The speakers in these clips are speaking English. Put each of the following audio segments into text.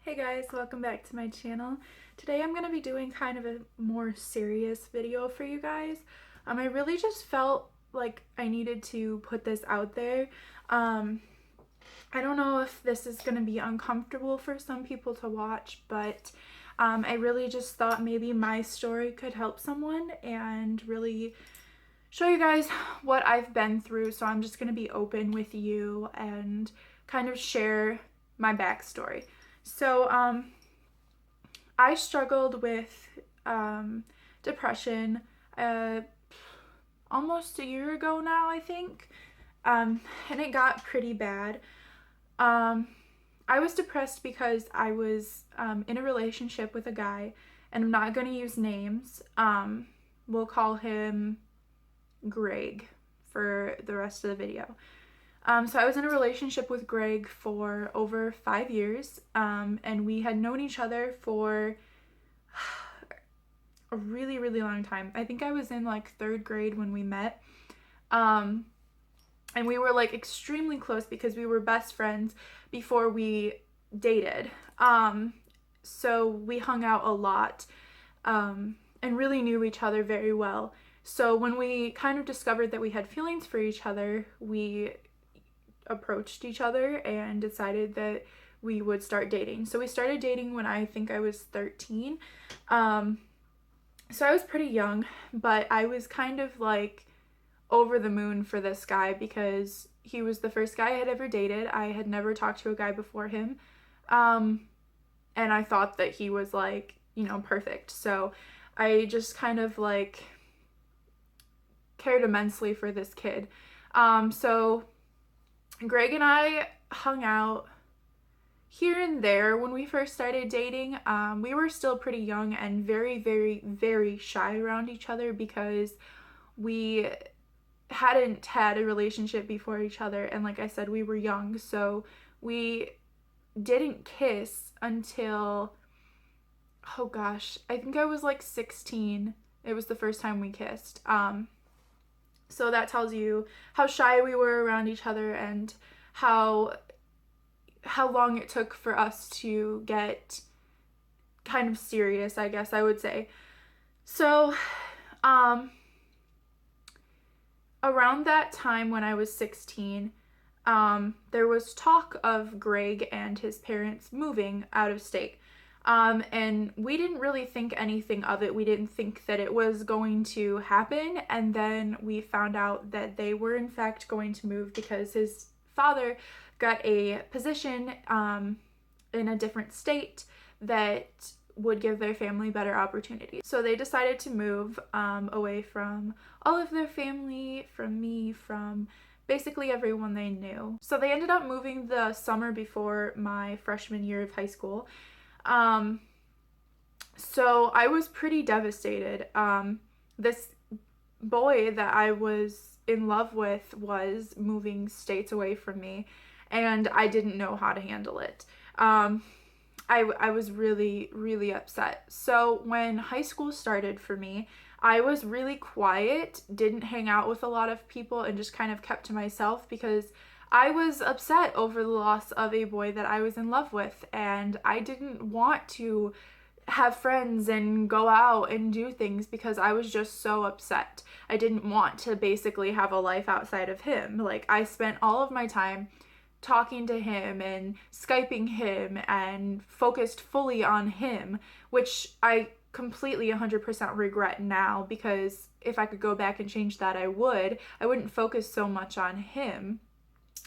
Hey guys, welcome back to my channel. Today I'm going to be doing kind of a more serious video for you guys. I really just felt like I needed to put this out there. I don't know if this is going to be uncomfortable for some people to watch, but I really just thought maybe my story could help someone and really show you guys what I've been through. So I'm just going to be open with you and kind of share my backstory. So, I struggled with depression almost a year ago now, I think, and it got pretty bad. I was depressed because I was in a relationship with a guy, and I'm not going to use names. We'll call him Greg for the rest of the video. So I was in a relationship with Greg for over 5 years, and we had known each other for a really, really long time. I think I was in like 3rd grade when we met, and we were like extremely close because we were best friends before we dated. So we hung out a lot, and really knew each other very well. So when we kind of discovered that we had feelings for each other, we approached each other and decided that we would start dating. So we started dating when I think I was 13. So I was pretty young, but I was kind of like over the moon for this guy because he was the first guy I had ever dated. I had never talked to a guy before him. And I thought that he was like, perfect. So I just kind of like cared immensely for this kid. So Greg and I hung out here and there when we first started dating. We were still pretty young and very, very, very shy around each other because we hadn't had a relationship before each other. And like I said, we were young, so we didn't kiss until, oh gosh, I think I was like 16. It was the first time we kissed. So that tells you how shy we were around each other and how long it took for us to get kind of serious, I guess I would say. So, around that time when I was 16, there was talk of Greg and his parents moving out of state. And we didn't really think anything of it. We didn't think that it was going to happen. And then we found out that they were in fact going to move because his father got a position in a different state that would give their family better opportunities. So they decided to move away from all of their family, from me, from basically everyone they knew. So they ended up moving the summer before my freshman year of high school. So I was pretty devastated. This boy that I was in love with was moving states away from me, and I didn't know how to handle it. I was really, really upset. So when high school started for me, I was really quiet, didn't hang out with a lot of people, and just kind of kept to myself because I was upset over the loss of a boy that I was in love with, and I didn't want to have friends and go out and do things because I was just so upset. I didn't want to basically have a life outside of him. Like, I spent all of my time talking to him and Skyping him and focused fully on him, which I completely 100% regret now, because if I could go back and change that, I would. I wouldn't focus so much on him.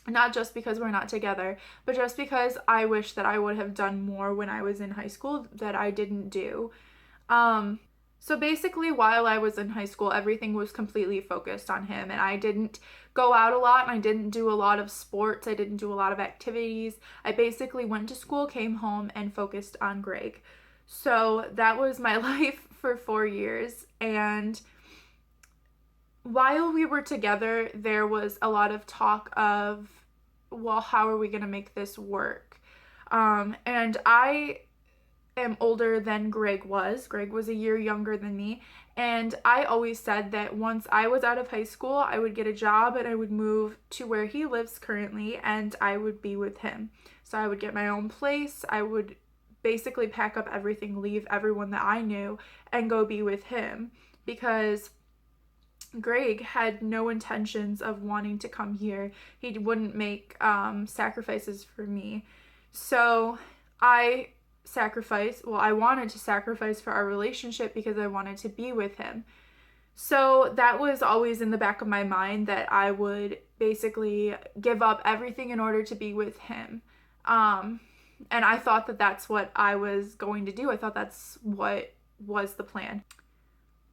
Not just because we're not together, but just because I wish that I would have done more when I was in high school that I didn't do. So basically, while I was in high school, everything was completely focused on him, and I didn't go out a lot, and I didn't do a lot of sports. I didn't do a lot of activities. I basically went to school, came home, and focused on Greg. So that was my life for 4 years, and while we were together, there was a lot of talk of, well, how are we going to make this work? And I am older than Greg was. Greg was a year younger than me. And I always said that once I was out of high school, I would get a job and I would move to where he lives currently, and I would be with him. So I would get my own place. I would basically pack up everything, leave everyone that I knew, and go be with him, because Greg had no intentions of wanting to come here. He wouldn't make sacrifices for me. So I I wanted to sacrifice for our relationship because I wanted to be with him. So that was always in the back of my mind, that I would basically give up everything in order to be with him. And I thought that that's what I was going to do. I thought that's what was the plan.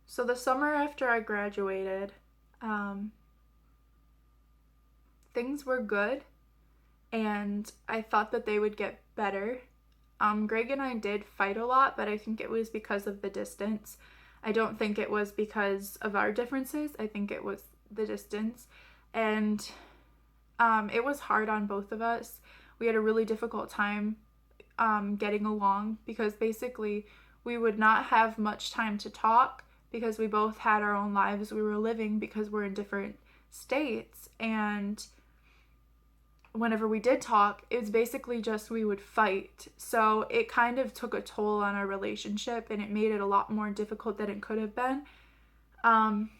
So the summer after I graduated, things were good, and I thought that they would get better. Greg and I did fight a lot, but I think it was because of the distance. I don't think it was because of our differences. I think it was the distance. And it was hard on both of us. We had a really difficult time getting along, because basically we would not have much time to talk because we both had our own lives we were living, because we're in different states. And whenever we did talk, it was basically just we would fight. So it kind of took a toll on our relationship, and it made it a lot more difficult than it could have been. Around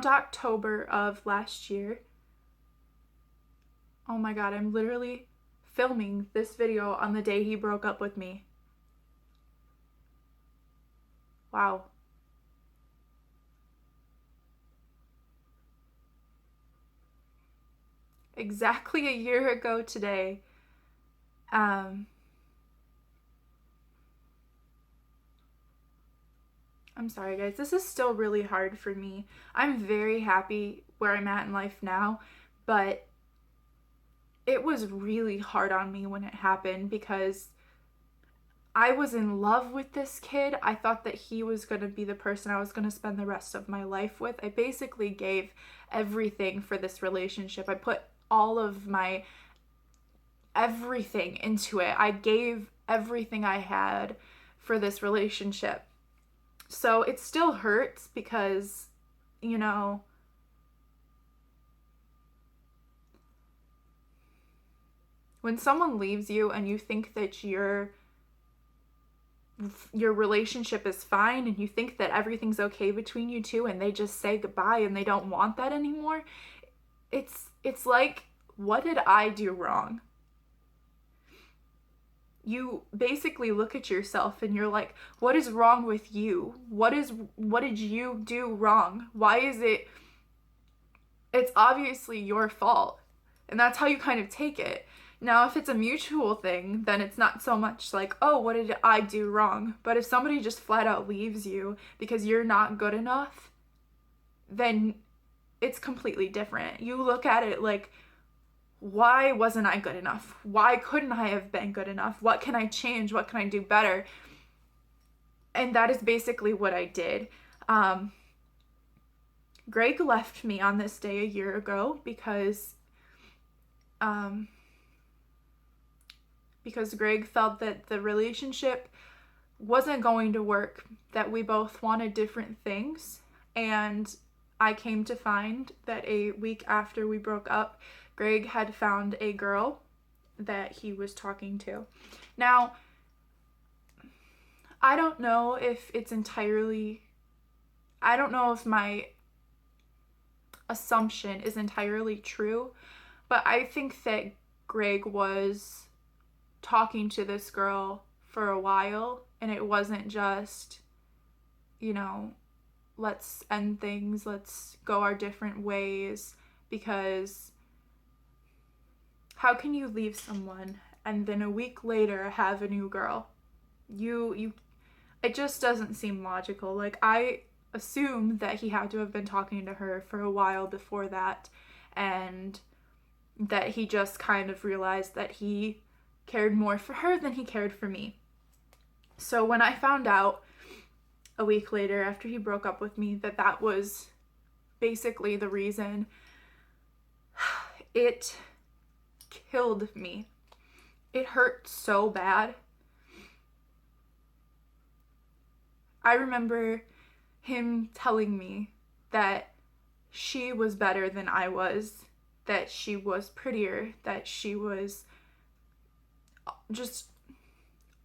October of last year, oh my God, I'm literally filming this video on the day he broke up with me. Wow. Exactly a year ago today, I'm sorry guys, this is still really hard for me. I'm very happy where I'm at in life now, but it was really hard on me when it happened, because I was in love with this kid. I thought that he was going to be the person I was going to spend the rest of my life with. I basically gave everything for this relationship. I put all of my everything into it. I gave everything I had for this relationship. So it still hurts because, you know, when someone leaves you and you think that your relationship is fine and you think that everything's okay between you two, and they just say goodbye and they don't want that anymore, it's like, what did I do wrong? You basically look at yourself and you're like, what is wrong with you? What did you do wrong? Why is it's obviously your fault. And that's how you kind of take it. Now, if it's a mutual thing, then it's not so much like, oh, what did I do wrong? But if somebody just flat out leaves you because you're not good enough, then it's completely different. You look at it like, why wasn't I good enough? Why couldn't I have been good enough? What can I change? What can I do better? And that is basically what I did. Greg left me on this day a year ago because Greg felt that the relationship wasn't going to work, that we both wanted different things. And I came to find that a week after we broke up, Greg had found a girl that he was talking to. Now, I don't know if my assumption is entirely true, but I think that Greg was talking to this girl for a while, and it wasn't just, let's end things, let's go our different ways, because how can you leave someone and then a week later have a new girl? It just doesn't seem logical. Like, I assume that he had to have been talking to her for a while before that, and that he just kind of realized that he cared more for her than he cared for me. So when I found out a week later after he broke up with me that was basically the reason, it killed me. It hurt so bad. I remember him telling me that she was better than I was, that she was prettier, that she was just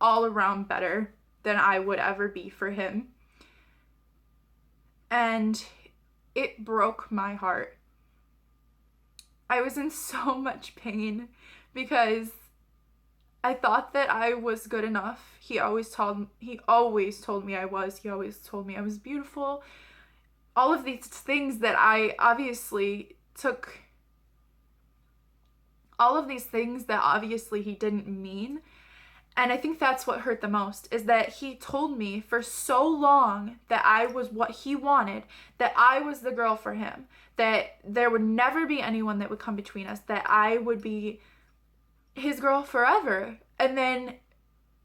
all around better than I would ever be for him. And it broke my heart. I was in so much pain because I thought that I was good enough. He always told me I was. He always told me I was beautiful. All of these things that I obviously took, all of these things that obviously he didn't mean. And I think that's what hurt the most, is that he told me for so long that I was what he wanted, that I was the girl for him, that there would never be anyone that would come between us, that I would be his girl forever. And then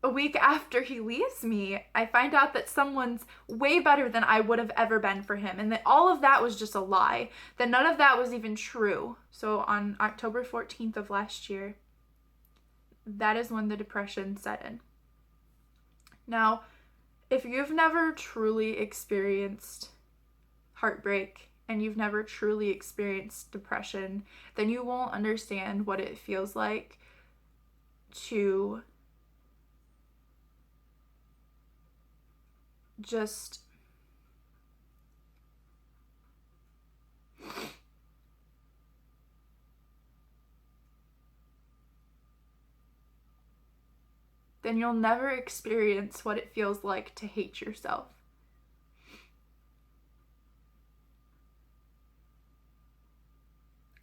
a week after he leaves me, I find out that someone's way better than I would have ever been for him, and that all of that was just a lie, that none of that was even true. So on October 14th of last year, that is when the depression set in. Now, if you've never truly experienced heartbreak and you've never truly experienced depression, then you won't understand what it feels like to just then you'll never experience what it feels like to hate yourself.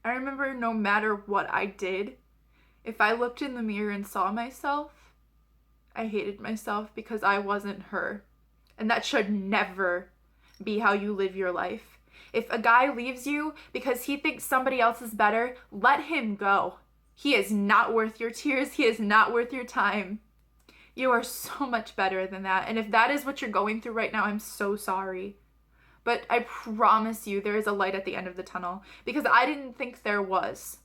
I remember no matter what I did, if I looked in the mirror and saw myself, I hated myself because I wasn't her. And that should never be how you live your life. If a guy leaves you because he thinks somebody else is better, let him go. He is not worth your tears. He is not worth your time. You are so much better than that. And if that is what you're going through right now, I'm so sorry. But I promise you there is a light at the end of the tunnel, because I didn't think there was.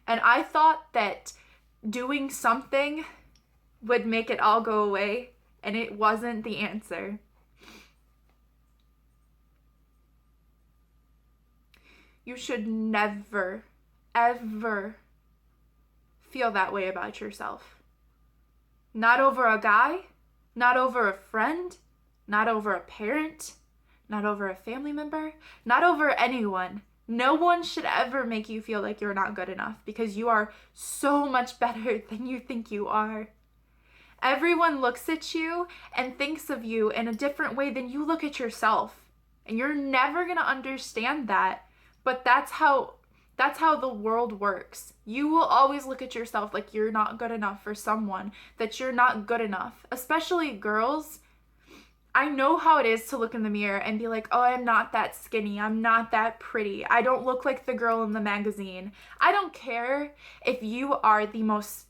And I thought that doing something would make it all go away, and it wasn't the answer. You should never, ever feel that way about yourself. Not over a guy, not over a friend, not over a parent, not over a family member, not over anyone. No one should ever make you feel like you're not good enough, because you are so much better than you think you are. Everyone looks at you and thinks of you in a different way than you look at yourself. And you're never going to understand that, but that's how the world works. You will always look at yourself like you're not good enough for someone, that you're not good enough. Especially girls. I know how it is to look in the mirror and be like, oh, I'm not that skinny. I'm not that pretty. I don't look like the girl in the magazine. I don't care if you are the most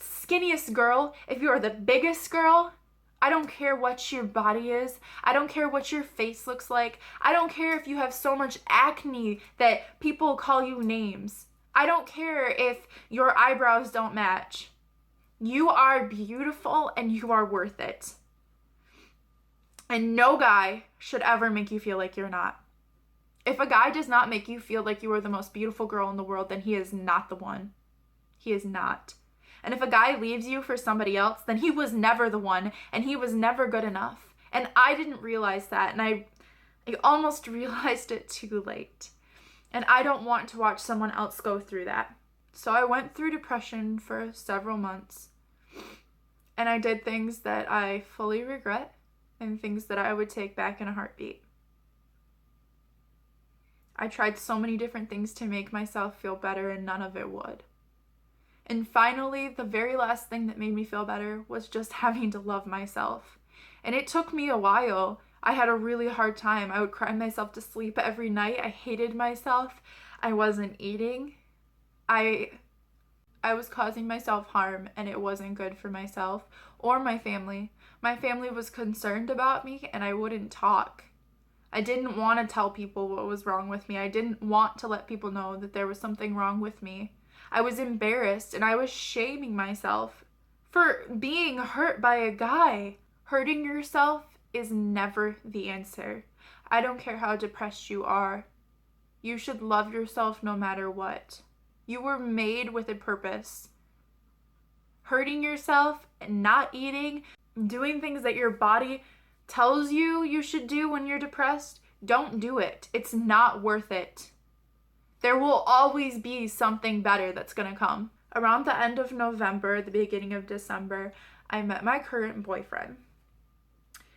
skinniest girl, if you are the biggest girl. I don't care what your body is. I don't care what your face looks like. I don't care if you have so much acne that people call you names. I don't care if your eyebrows don't match. You are beautiful and you are worth it. And no guy should ever make you feel like you're not. If a guy does not make you feel like you are the most beautiful girl in the world, then he is not the one. He is not. And if a guy leaves you for somebody else, then he was never the one, and he was never good enough. And I didn't realize that, and I almost realized it too late. And I don't want to watch someone else go through that. So I went through depression for several months, and I did things that I fully regret and things that I would take back in a heartbeat. I tried so many different things to make myself feel better, and none of it would. And finally, the very last thing that made me feel better was just having to love myself. And it took me a while. I had a really hard time. I would cry myself to sleep every night. I hated myself. I wasn't eating. I was causing myself harm, and it wasn't good for myself or my family. My family was concerned about me, and I wouldn't talk. I didn't want to tell people what was wrong with me. I didn't want to let people know that there was something wrong with me. I was embarrassed, and I was shaming myself for being hurt by a guy. Hurting yourself is never the answer. I don't care how depressed you are. You should love yourself no matter what. You were made with a purpose. hurting yourself and not eating, doing things that your body tells you you should do when you're depressed, don't do it. It's not worth it. There will always be something better that's going to come. Around the end of November, the beginning of December, I met my current boyfriend.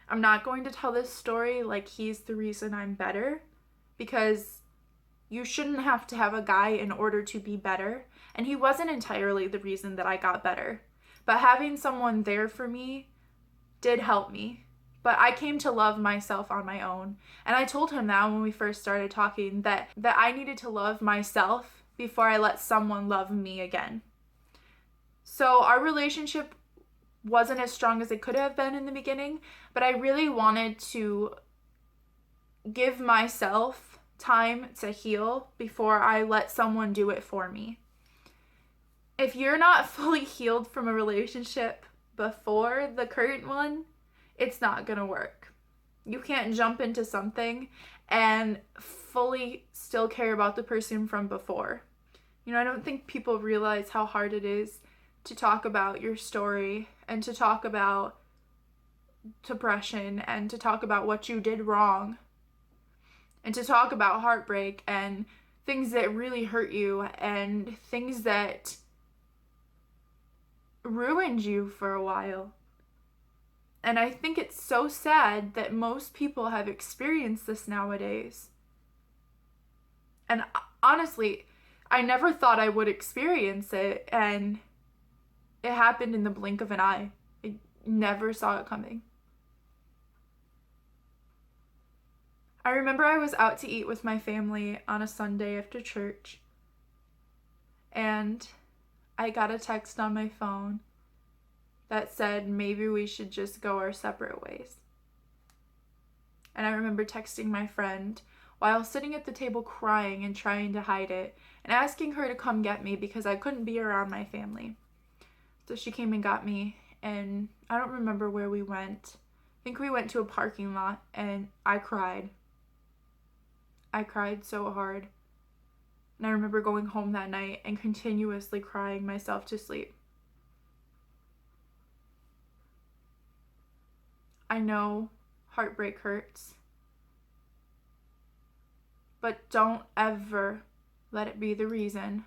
I'm not going to tell this story like he's the reason I'm better, because you shouldn't have to have a guy in order to be better. And he wasn't entirely the reason that I got better. But having someone there for me did help me. But I came to love myself on my own. And I told him that when we first started talking, that I needed to love myself before I let someone love me again. So our relationship wasn't as strong as it could have been in the beginning, but I really wanted to give myself time to heal before I let someone do it for me. If you're not fully healed from a relationship before the current one, it's not gonna work. You can't jump into something and fully still care about the person from before. I don't think people realize how hard it is to talk about your story and to talk about depression and to talk about what you did wrong and to talk about heartbreak and things that really hurt you and things that ruined you for a while. And I think it's so sad that most people have experienced this nowadays. And honestly, I never thought I would experience it, and it happened in the blink of an eye. I never saw it coming. I remember I was out to eat with my family on a Sunday after church, and I got a text on my phone that said maybe we should just go our separate ways. And I remember texting my friend while sitting at the table crying and trying to hide it and asking her to come get me because I couldn't be around my family. So she came and got me, and I don't remember where we went. I think we went to a parking lot, and I cried. I cried so hard. And I remember going home that night and continuously crying myself to sleep. I know heartbreak hurts, but don't ever let it be the reason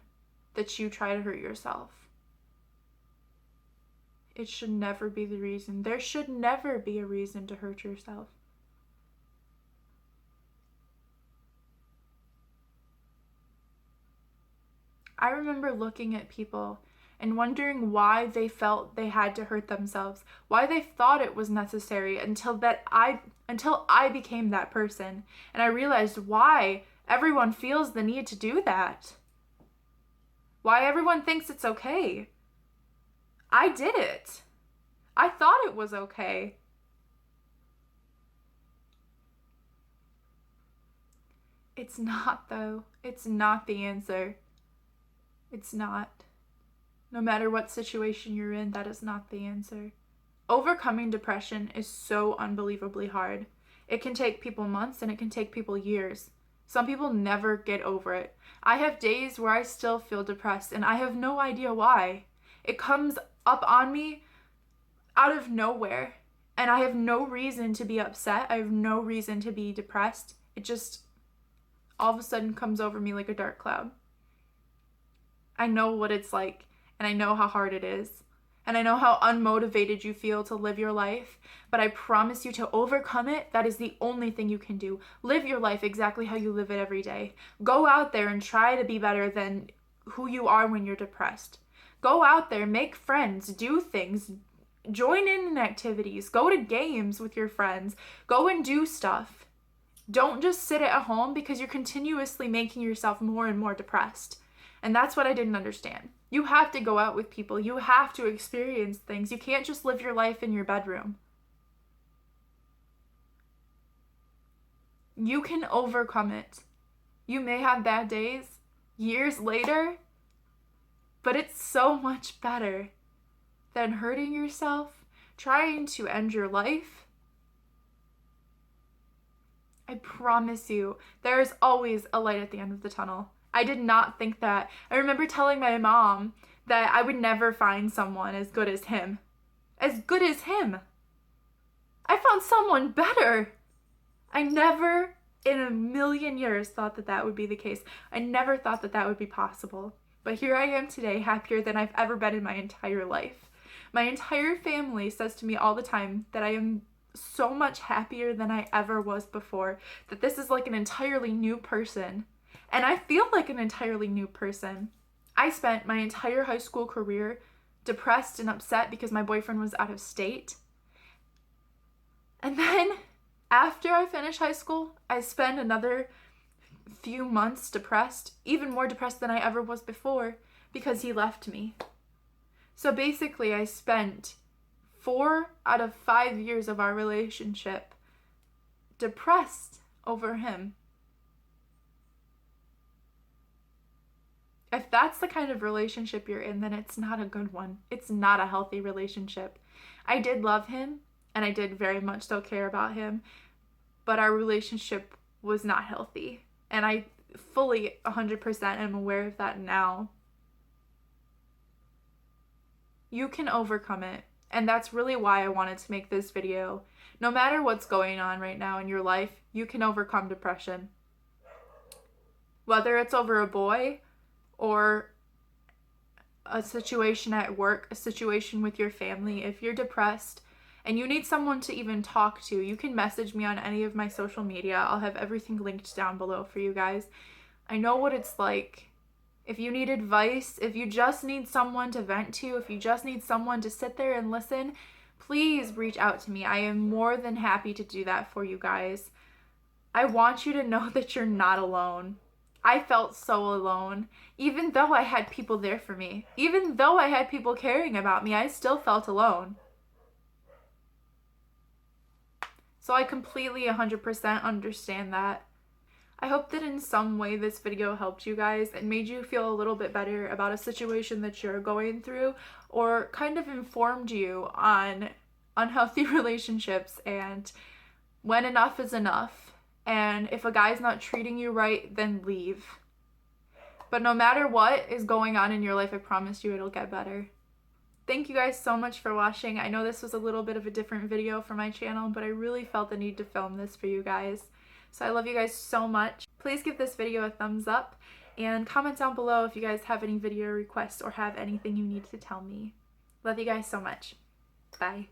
that you try to hurt yourself. It should never be the reason. There should never be a reason to hurt yourself. I remember looking at people and wondering why they felt they had to hurt themselves, why they thought it was necessary until I became that person. And I realized why everyone feels the need to do that. Why everyone thinks it's okay. I did it. I thought it was okay. It's not, though. It's not the answer. It's not. No matter what situation you're in, that is not the answer. Overcoming depression is so unbelievably hard. It can take people months and it can take people years. Some people never get over it. I have days where I still feel depressed and I have no idea why. It comes up on me out of nowhere and I have no reason to be upset. I have no reason to be depressed. It just all of a sudden comes over me like a dark cloud. I know what it's like, and I know how hard it is, and I know how unmotivated you feel to live your life, but I promise you, to overcome it, that is the only thing you can do. Live your life exactly how you live it every day. Go out there and try to be better than who you are when you're depressed. Go out there, make friends, do things, join in activities, go to games with your friends, go and do stuff. Don't just sit at home because you're continuously making yourself more and more depressed. And that's what I didn't understand. You have to go out with people. You have to experience things. You can't just live your life in your bedroom. You can overcome it. You may have bad days years later, but it's so much better than hurting yourself, trying to end your life. I promise you, there is always a light at the end of the tunnel. I did not think that. I remember telling my mom that I would never find someone as good as him. As good as him. I found someone better. I never in a million years thought that that would be the case. I never thought that that would be possible. But here I am today, happier than I've ever been in my entire life. My entire family says to me all the time that I am so much happier than I ever was before, that this is like an entirely new person. And I feel like an entirely new person. I spent my entire high school career depressed and upset because my boyfriend was out of state. And then after I finished high school, I spent another few months depressed, even more depressed than I ever was before, because he left me. So basically, I spent 4 out of 5 years of our relationship depressed over him. If that's the kind of relationship you're in, then it's not a good one. It's not a healthy relationship. I did love him, and I did very much so care about him, but our relationship was not healthy. And I fully 100% am aware of that now. You can overcome it. And that's really why I wanted to make this video. No matter what's going on right now in your life, you can overcome depression. Whether it's over a boy or a situation at work, a situation with your family, if you're depressed and you need someone to even talk to, you can message me on any of my social media. I'll have everything linked down below for you guys. I know what it's like. If you need advice, if you just need someone to vent to, if you just need someone to sit there and listen, please reach out to me. I am more than happy to do that for you guys. I want you to know that you're not alone. I felt so alone. Even though I had people there for me, even though I had people caring about me, I still felt alone. So I completely 100% understand that. I hope that in some way this video helped you guys and made you feel a little bit better about a situation that you're going through, or kind of informed you on unhealthy relationships and when enough is enough. And if a guy's not treating you right, then leave. But no matter what is going on in your life, I promise you it'll get better. Thank you guys so much for watching. I know this was a little bit of a different video for my channel, but I really felt the need to film this for you guys. So I love you guys so much. Please give this video a thumbs up and comment down below if you guys have any video requests or have anything you need to tell me. Love you guys so much. Bye.